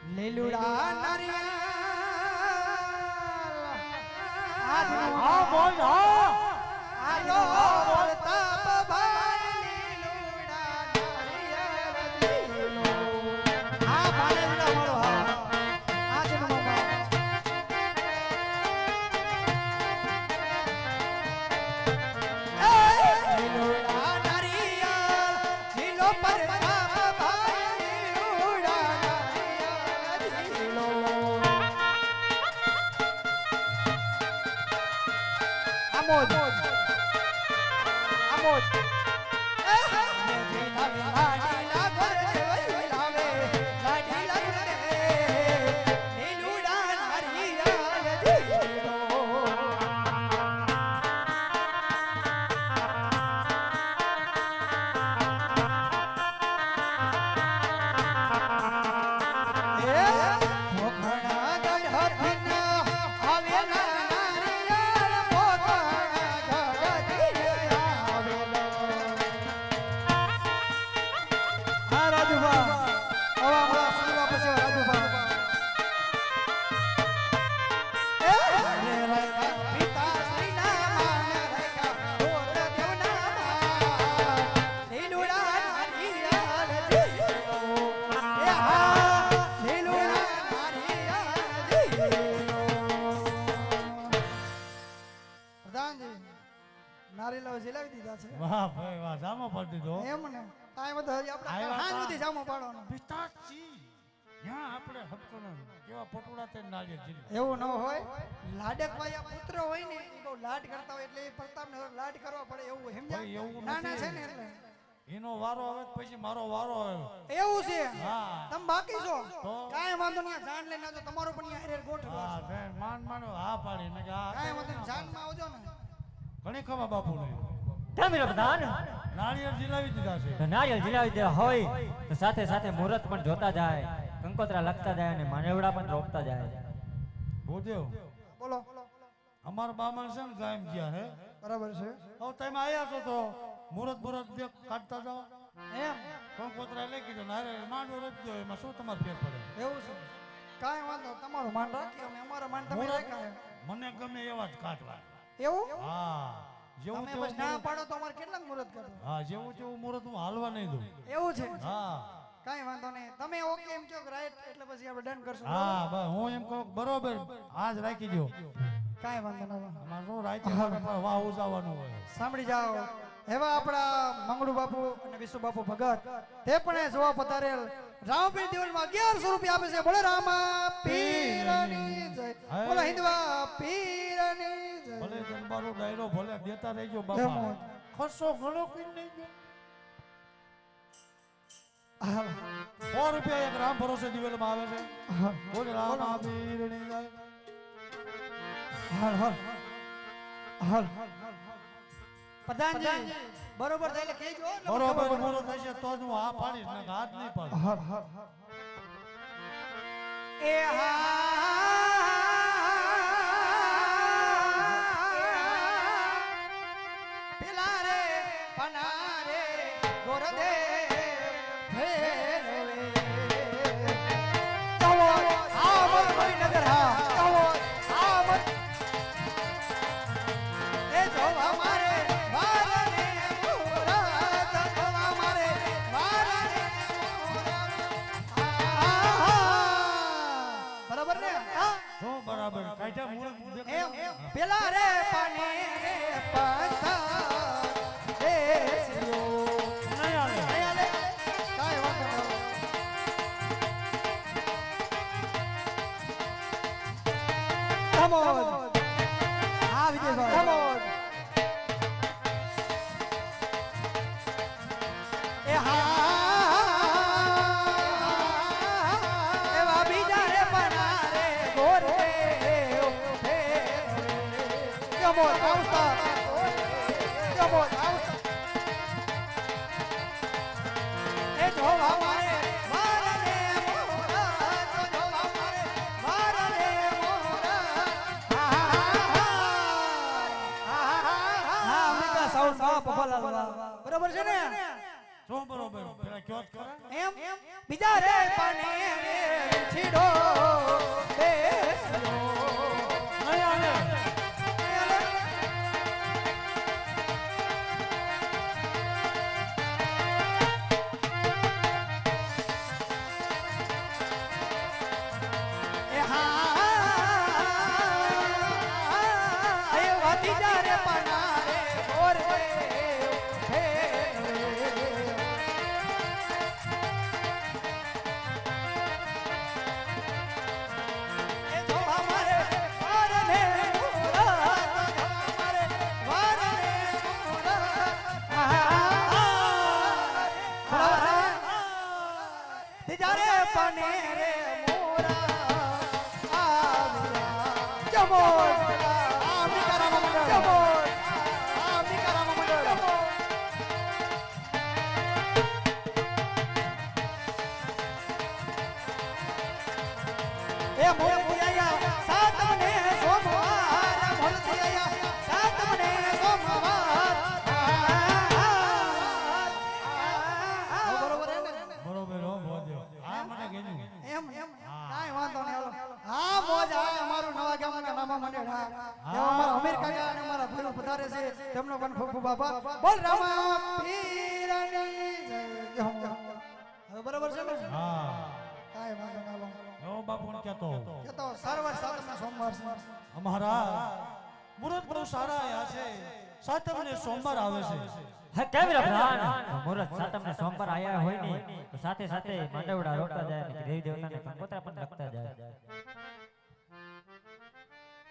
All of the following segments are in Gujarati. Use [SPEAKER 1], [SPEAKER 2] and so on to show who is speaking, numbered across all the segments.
[SPEAKER 1] લીલુડા નારિયેળ
[SPEAKER 2] હા બોલ હા
[SPEAKER 1] આલો તાપ ભાઈ લીલુડા નારિયેળ હા ભાડે વિડા મારો હા આ છે મામા લીલુડા નારિયેળ લીલો પર તાપ ભાઈ લીલુડા નારિયેળ લીલો આમોદ આમોદ નારીલાવ જીલાવી દીધા છે
[SPEAKER 2] વાહ ભાઈ વાહ જામો પાડી દીધો
[SPEAKER 1] એમ ને કાઈ બધું હજી આપણે હાન સુધી જામો પાડવાનો
[SPEAKER 2] પિસ્તાચી યા આપણે હબકોના કેવા પટોળા તે નાળિયેર જીલે
[SPEAKER 1] એવું ન હોય લાડક વાયા પુત્ર હોય ને એ બહુ લાડ કરતા હોય એટલે એ પ્રતાપને લાડ કરવા પડે એવું
[SPEAKER 2] ભાઈ,
[SPEAKER 1] સમજ્યા
[SPEAKER 2] એવું
[SPEAKER 1] નાના
[SPEAKER 2] નથી.
[SPEAKER 1] છે ને એટલે
[SPEAKER 2] એનો વારો આવે તો પછી મારો વારો આવ્યો
[SPEAKER 1] એવું છે
[SPEAKER 2] હા.
[SPEAKER 1] તમે બાકી છો
[SPEAKER 2] તો?
[SPEAKER 1] કાઈ વાંધો નહીં જાણ લઈને આવજો તમારો પણ અહીંયા હારે ગોઠવો
[SPEAKER 2] હા બેન માન માનો હા પાડી ને કે આ
[SPEAKER 1] કાઈ વાંધો નહીં જાનમાં આવજો ને
[SPEAKER 2] ઘણી ખબર બાપુને
[SPEAKER 3] તમે પ્રધાન
[SPEAKER 2] નાળિયેર જીલાવી દીધા છે
[SPEAKER 3] તો નારિયેળ જીલાવી દે હોય તો સાથે સાથે મુહૂર્ત પણ જોતા જાય કંકોત્રા લખતા જાય અને માનેવડા પણ રોપતા જાય
[SPEAKER 2] ભૂદેવ
[SPEAKER 1] બોલો
[SPEAKER 2] અમારા બામણ છે ને ગામ ગયા હે
[SPEAKER 1] બરાબર છે
[SPEAKER 2] હવે તમે આયા છો તો મુહૂર્ત દેખ કાઢતા જાઓ
[SPEAKER 1] એમ
[SPEAKER 2] કંકોત્રા લઈ કીધું નારે માંડવો રોપી દો એમાં શું તમારે ફેર પડે
[SPEAKER 1] એવું છે કાઈ વાંધો તમારું માન રાખી અમે અમારા માન તમે
[SPEAKER 2] મુહૂર્ત
[SPEAKER 1] રાખ્યા
[SPEAKER 2] મને ગમે એવા જ કાઢવા
[SPEAKER 1] એવું
[SPEAKER 2] હા જેવું
[SPEAKER 1] તમે બસ ના
[SPEAKER 2] તેવું
[SPEAKER 1] પાડો તો અમારે કેટલાક મુહૂર્ત કરો
[SPEAKER 2] હા જેવું તેવું મુહૂર્ત હું હાલવા નહીં દઉં
[SPEAKER 1] એવું છે
[SPEAKER 2] હા
[SPEAKER 1] કાઈ વાંધો નહીં તમે ઓકે એમ કહો રાઈટ એટલે પછી આપણે ડન કરશું
[SPEAKER 2] હા બસ હું એમ કહું બરોબર આજ રાખી દો
[SPEAKER 1] કાઈ વાંધો નહીં
[SPEAKER 2] આમાં શું રાતે મારે પણ વાહ ઉજાવાનું હોય
[SPEAKER 1] સાંભળી જાઓ એવા આપણા મંગળુ બાપુ અને વિશુ બાપુ ભગત તે પણ એ જોવા પધારેલ રામપીર દિવસમાં 1100 રૂપિયા આપે છે બોલે રામા પીરની જય બોલે હિન્દવા પીરની જય
[SPEAKER 2] ભલે દરબારો ડાયરો ભલે દેતા રહેજો
[SPEAKER 1] એમ
[SPEAKER 2] બાપા
[SPEAKER 1] હોય.
[SPEAKER 2] ખર્ચો ઘણો કરી નહીં ગયો
[SPEAKER 1] હા,
[SPEAKER 2] 100 રૂપિયા એક રામ ભરોસે દિવેલમાં આવે છે
[SPEAKER 1] હા,
[SPEAKER 2] બોલે રામા પીરની જાય
[SPEAKER 1] હાલ હાલ હાલ પ્રધાનજી બરોબર થાય એટલે કહેજો એટલે મને
[SPEAKER 2] બરોબર
[SPEAKER 1] ખબર
[SPEAKER 2] બોલો થશે તો જ હું હા પાડીશ ને હાથ નહીં પાડું
[SPEAKER 1] હાલ હાલ એ પેલા રે પનારે ગોરદે ફેરવે ચાલો આ મત કોઈ નગર હા ચાલો આ મત એ જો અમારે વારને મુરાદ જો અમારે વારને બરાબર ને હા
[SPEAKER 2] શું બરાબર કાઢ્યા મૂળ
[SPEAKER 1] એમ પેલા રે પાણી રે પથ્થર એ સિયો
[SPEAKER 2] નહીં આવે
[SPEAKER 1] નહીં આલે કાઈ વાંધો નહીં કમોદ હા વિજયભાઈ કમોદ એ એવા બીજા રે પનારે ગોર કમોદ આવતા કમોદ આવતા એ જો અમારે વારને મોરા જો અમારે વારને મોરા હા અમિકા સાઉન્ડ બરોબર છે ને
[SPEAKER 2] શું બરોબર પેલા ક્યોત કરે
[SPEAKER 1] એમ બીજા રે પાણી રે છીડો મોરતી આયા સાતમને સોમવાર મોરતી આયા સાતમને સોમવાર બરોબર હે ને
[SPEAKER 2] બરોબર હો મોજો આ મને કીધું
[SPEAKER 1] એમ કાઈ વાંધો નહીં હાલો હા મોજ આ અમારું નવા ગામના નામા મંડળ એવા અમારા અમીર કાકા અને અમારા ભાઈઓ પધારે છે તેમનો પણ ખૂબ ખૂબ આભાર બોલ રામા પીરની જય હવે બરોબર છે ને
[SPEAKER 2] હા
[SPEAKER 1] કાઈ વાંધો ના હાલો
[SPEAKER 2] ઓ બાપુ કહેતો
[SPEAKER 1] કે તો સારવાર સાતમના સોમવાર છે
[SPEAKER 2] અમારા મુરત બહુ સારા આયા છે સાતમને સોમવાર આવે છે
[SPEAKER 3] હે કેમ રે પ્રાણ મુરત સાતમને સોમવાર આયા હોય ને તો સાથે સાથે માંડવડા રોકતા જાય અને દેવી દેવતાને કંકોત્રા પણ લખતા જાય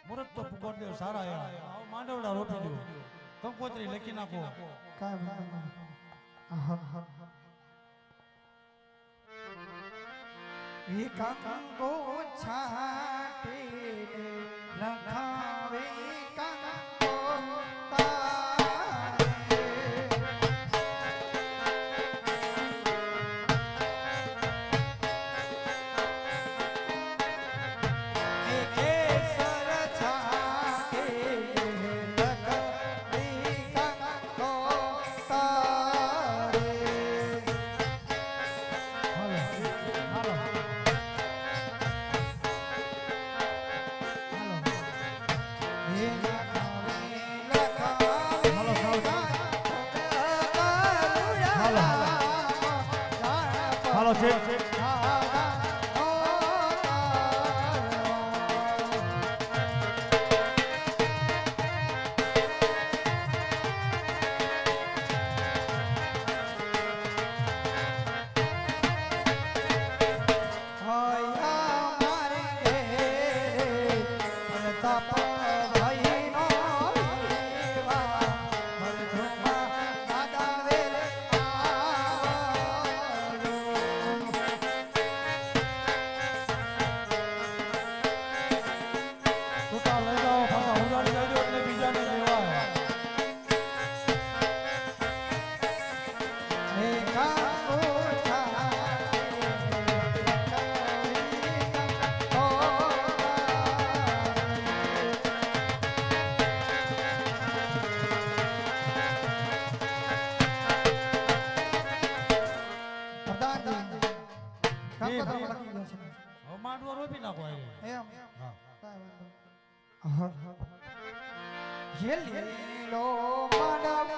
[SPEAKER 2] મુરત તો પુગોરદેવ સારા આયા આવ માંડવડા રોપી દો કંકોત્રી લખી નાખો
[SPEAKER 1] કાઈ વાંધો ના કંકો છાટી લખાવે કંકો તારે કેસર છાટી લખાવે કંકો તારે
[SPEAKER 2] હાલો હાલો છે માંડવો રોપી નાખો
[SPEAKER 1] એમ
[SPEAKER 2] હા
[SPEAKER 1] કાઈ વાંધો લીલો માનવ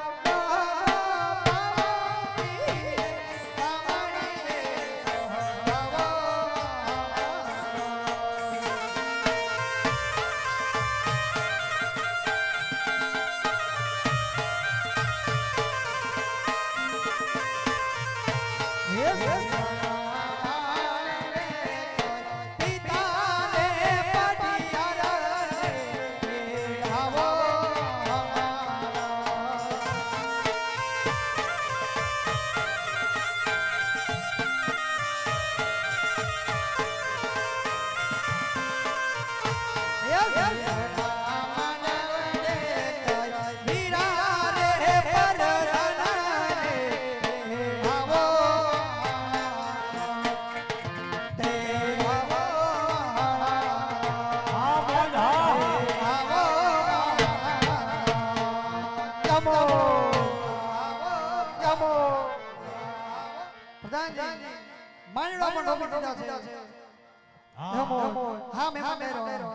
[SPEAKER 1] હા મહેમાન ડાયરો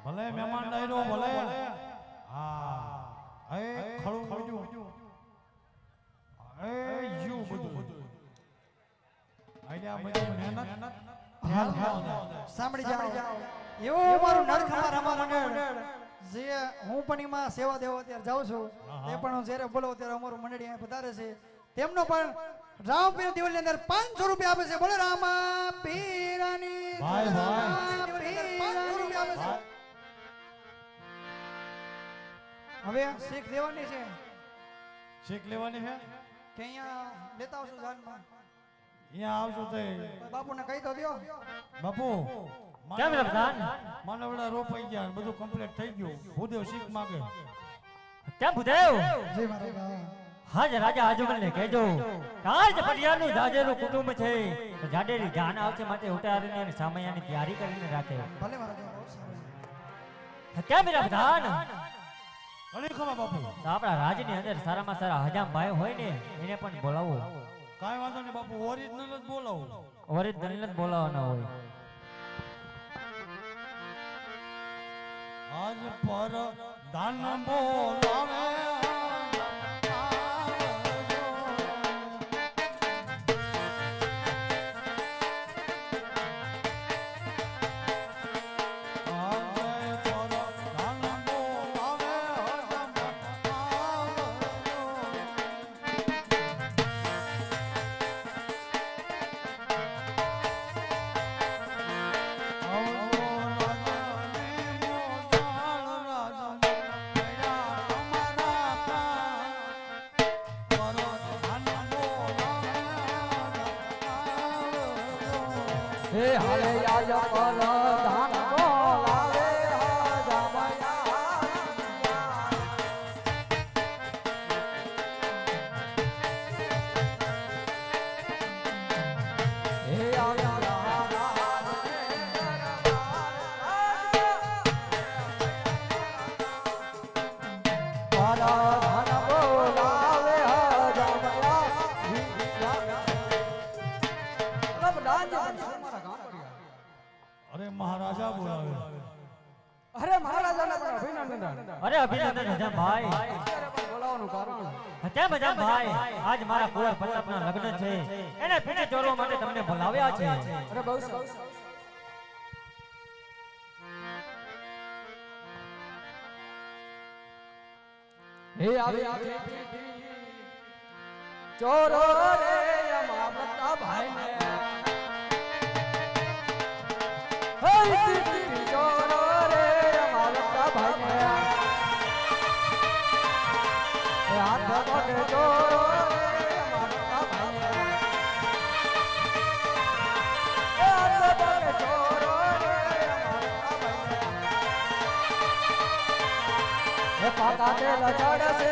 [SPEAKER 2] ભલે મહેમાન ડાયરો ભલે હા એ ખળું ખળું એ યુ બધું આઈડિયા બધી મહેનત
[SPEAKER 1] સાંભળી જાઓ એવું મારું નરખા રમા મંડળ જે હું પણ એમાં સેવા દેવા અત્યારે જાઉં છું તે પણ હું જ્યારે બોલો ત્યારે અમારું મંડળ અહીંયા પધારે છે તેમનો પણ રામપીર દિવાળની અંદર 500 રૂપિયા આપે છે બોલે રામા પીરાની
[SPEAKER 2] ભાઈ, ભાઈ.
[SPEAKER 1] 500 રૂપિયા આપે છે હવે શીખ દેવાની છે
[SPEAKER 2] શીખ લેવાની છે
[SPEAKER 1] કે અહીંયા લેતા આવશું જાનમાં
[SPEAKER 2] અહીંયા આવજો તે
[SPEAKER 1] બાપુને કહી તો દ્યો
[SPEAKER 2] બાપુ
[SPEAKER 3] કેમ રે પ્રધાન
[SPEAKER 2] માનવડા રોપાઈ ગયા બધું કમ્પ્લીટ થઈ ગયું ભૂદેવ શીખ માગે
[SPEAKER 3] કેમ ભૂદેવ
[SPEAKER 1] જી મહારાજ
[SPEAKER 3] હાજ રાજા આજમલને કહેજો કે આજ પડિયાનું જાજેરું કુટુંબ છે તો જાડેરી જાન આવશે માટે ઉતારીને અને સામૈયાની તૈયારી કરીને રાખે.
[SPEAKER 1] ભલે મહારાજા બહુ સારું.
[SPEAKER 3] કેમ મેરા પ્રધાન?
[SPEAKER 2] ઘણી ખબર બાપુ.
[SPEAKER 3] તો આપણા રાજની અંદર સારામાં સારા હજામ ભાઈ હોય ને એને પણ બોલાવો.
[SPEAKER 2] કાંઈ વાંધો નહીં બાપુ, ઓરિજિનલ જ બોલાવું.
[SPEAKER 3] ઓરિજિનલ જ બોલાવવાના હોય.
[SPEAKER 2] આજ પર દાન બોલાવે
[SPEAKER 4] હે હાલે આજ પર ધાન બોલાવે હે
[SPEAKER 2] અરે મહારાજા બોલાવે.
[SPEAKER 4] અરે મહારાજાને પણ અભિનંદન.
[SPEAKER 3] અરે અભિનંદન હજામ ભાઈ.
[SPEAKER 4] અત્યારે પણ બોલાવવાનું કારણ
[SPEAKER 3] કેમ હજામ ભાઈ? આજ મારા કુંવર પ્રતાપના લગ્ન છે એને પીઠે ચોરવા માટે તમને બોલાવ્યા છે.
[SPEAKER 4] અરે બહુ સરસ. હે આવી ચોરો રે અમારા પ્રતાપભાઈ ને હે દીદી ચોરો રે અમારા પ્રતાપભાઈ ને હે હાથ પગે ચોરો રે અમારા પ્રતાપભાઈ ને હે હાથ પગે ચોરો રે અમારા પ્રતાપભાઈ ને હે પાકા તેલ ચડશે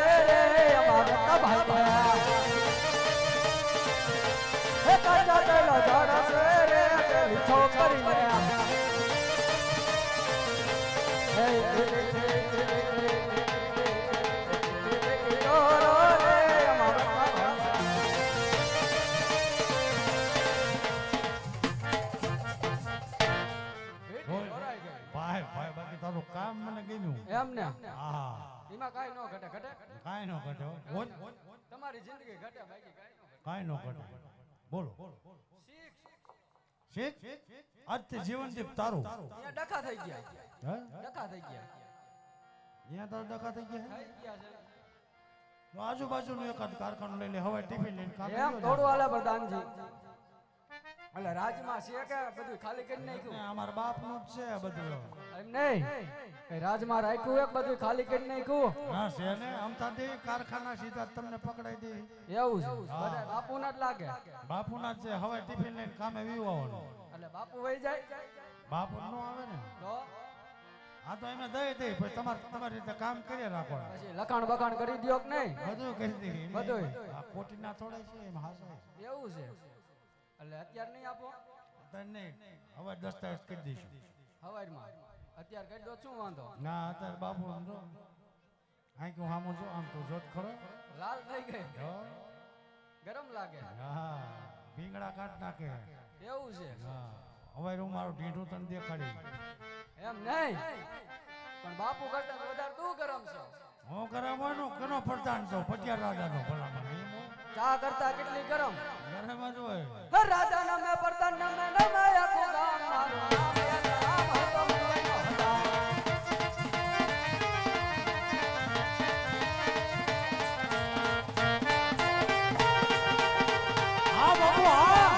[SPEAKER 4] રે અમારા પ્રતાપભાઈ ને હે કાચા તેલ ચડશે રે પેલી છોકરીને
[SPEAKER 2] ભાઈ ભાઈ બાકી તારું કામ મને ગમ્યું.
[SPEAKER 4] એમ ને
[SPEAKER 2] હા,
[SPEAKER 4] એમાં કાઈ ન ઘટે ઘટે
[SPEAKER 2] કાંઈ ન ઘટે હો.
[SPEAKER 4] તમારી જિંદગી ઘટે બાકી કાઈ ન
[SPEAKER 2] કાંઈ ન ઘટે. બોલો શીખ આજથી જીવનદીપ તારું.
[SPEAKER 4] અહીંયા ડખા થઈ ગયા
[SPEAKER 2] હે?
[SPEAKER 4] ડખા થઈ ગયા
[SPEAKER 2] અહીંયા તારા ડખા થઈ ગયા હે?
[SPEAKER 4] થઈ ગયા છે
[SPEAKER 2] તો આજુબાજુનું એકાદ કારખાનું લઈ લે, હવાઈ ટિફિન લઈને કામ
[SPEAKER 4] એમ થોડું હાલે પ્રધાનજી એટલે રાજમાં છે કે બધું ખાલી કરી નાખ્યું
[SPEAKER 2] અમારા બાપનું જ છે બધું.
[SPEAKER 4] એમ નહીં કઈ રાજમાં રાખ્યું એક બધું ખાલી કરી નાખ્યું
[SPEAKER 2] હા છે ને, અમથાથી કારખાના સીધા તમને પકડાઈ દે.
[SPEAKER 4] એવું છે બધા બાપુના જ લાગે
[SPEAKER 2] બાપુના જ છે, હવાઈ ટિફિન લઈને કામે વીવવાનું.
[SPEAKER 4] એટલે બાપુ વહી જાય
[SPEAKER 2] બાપુ નો આવે ને.
[SPEAKER 4] તો
[SPEAKER 2] આ તો એમને દઈ દે, પછી તમારી રીતે કામ કરી રાખો.
[SPEAKER 4] પછી લખાણ બખાણ કરી દ્યો કે નહીં
[SPEAKER 2] બધું કરી દે.
[SPEAKER 4] બધુંય.
[SPEAKER 2] આ ખોટી ના થોડાય છે એમ હાસાય.
[SPEAKER 4] એવું છે એટલે અત્યારે નહીં આપો
[SPEAKER 2] અત્યારે નહીં, હવે દસ્તાવેજ કરી દઈશું.
[SPEAKER 4] હવારમાં અત્યારે કરી દો શું વાંધો
[SPEAKER 2] ના અત્યારે બાપુ આમ જો આઈ કે હામો જો આમ તો જોત ખરો.
[SPEAKER 4] લાલ થઈ ગઈ
[SPEAKER 2] જો.
[SPEAKER 4] ગરમ લાગે
[SPEAKER 2] હા, ભીંગડા કાઢ નાખે.
[SPEAKER 4] એવું છે
[SPEAKER 2] હા, હવે હું મારું ઢીંઢું તને દેખાડી.
[SPEAKER 4] એમ નહીં પણ બાપુ કરતા તો વધારે તું ગરમ છો
[SPEAKER 2] હું કરાવવાનું કનો પ્રધાન છો, પટિયા રાજાનો ભલામણ. એમ હો.
[SPEAKER 4] ચા કરતા કેટલી ગરમ
[SPEAKER 2] ગરમ જ હોય.
[SPEAKER 4] હે રાજા નામે પ્રધાન નામે નામે આખું ગામ મારું નામ એ રામ હતો કોઈનો હતા.
[SPEAKER 2] હા બાપુ, હા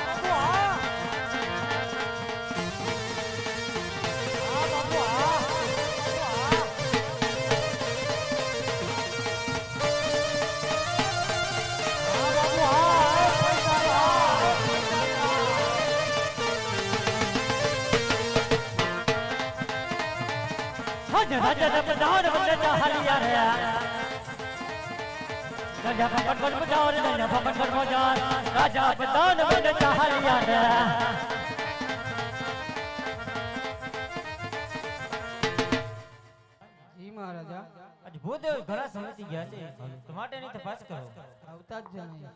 [SPEAKER 2] બાપુ, હા. હા બાપુ, હા.
[SPEAKER 3] હજ રાજા પ્રધાન વંદના હાલિયા રહ્યા રાજા પકડ કર બજાર રાજા પકડ કર બજાર રાજા બતાન બન ચાહલિયા રે
[SPEAKER 4] જી મહારાજા
[SPEAKER 3] આજ ભૂદેવ ઘણા સમયથી ગયા છે તો માટેની તપાસ કરો
[SPEAKER 4] આવતા જ જાણે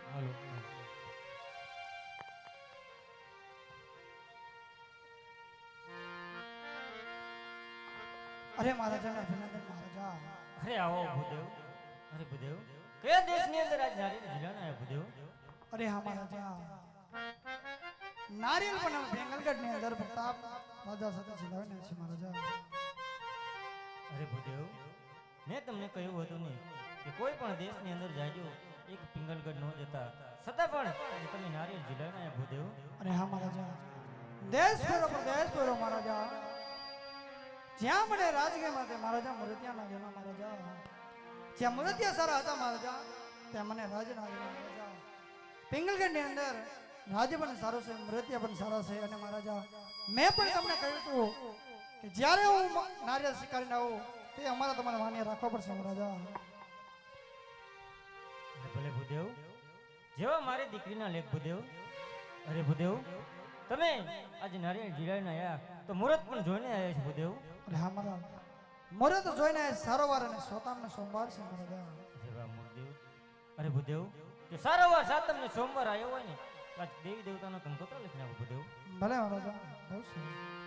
[SPEAKER 3] હાલો
[SPEAKER 1] અરે મહારાજા અભિનંદન મહારાજા.
[SPEAKER 3] અરે આવો ભૂદેવ અરે ભૂદેવ કયા દેશની અંદર આજ નારી જિલ્લાના આયા ભૂદેવ
[SPEAKER 1] અરે હા મહારાજા નારિયેલ પણ બેંગલગઢ ની અંદર પ્રતાપ રાજા સાથે ચલાવીને છે મહારાજા.
[SPEAKER 3] અરે ભૂદેવ મેં તમને કહ્યું હતું ને કે કોઈ પણ દેશની અંદર જાજો એક પિંગલગઢ ન જતા છતાં પણ આજે તમે નારિયેલ જિલ્લાના આયા ભૂદેવ
[SPEAKER 1] અરે હા મહારાજા દેશ ફેરો પ્રદેશ ફેરો મહારાજા જ્યાં મને રાજગીર માટે મહારાજા મુરતિયા ના ગયેલા મહારાજા જ્યાં મુરતિયા સારા હતા મહારાજા ત્યાં મને રાજ ના ગયેલા મહારાજા. પિંગલગઢ ની અંદર રાજ્ય પણ સારું છે મુરતિયા પણ સારા છે અને મહારાજા મેં પણ તમને કહ્યું હતું કે જ્યારે હું નારિયેળ શિકારીને આવું તે અમારા તમારે માન્ય રાખવા પડશે મહારાજા.
[SPEAKER 3] અરે ભલે ભૂદેવ જેવા મારી દીકરીના લેખ ભૂદેવ અરે ભૂદેવ તમે આજે નારિયેળ જિલ્લાના આયા તો મુહૂર્ત પણ જોઈને આવ્યા છે ભૂદેવ
[SPEAKER 1] અરે હા મહારાજ મુહૂર્ત જોઈને સારો વાર અને સોતામને સોમવાર છે મહારાજા.
[SPEAKER 3] જેવા ભૂદેવ અરે ભૂદેવ જો સારો વાર સાતમ ને સોમવાર આવ્યો હોય ને તો આજ દેવી દેવતાનો કંકોત્રો લખી નાખો ભૂદેવ
[SPEAKER 1] ભલે મહારાજા બહુ સરસ.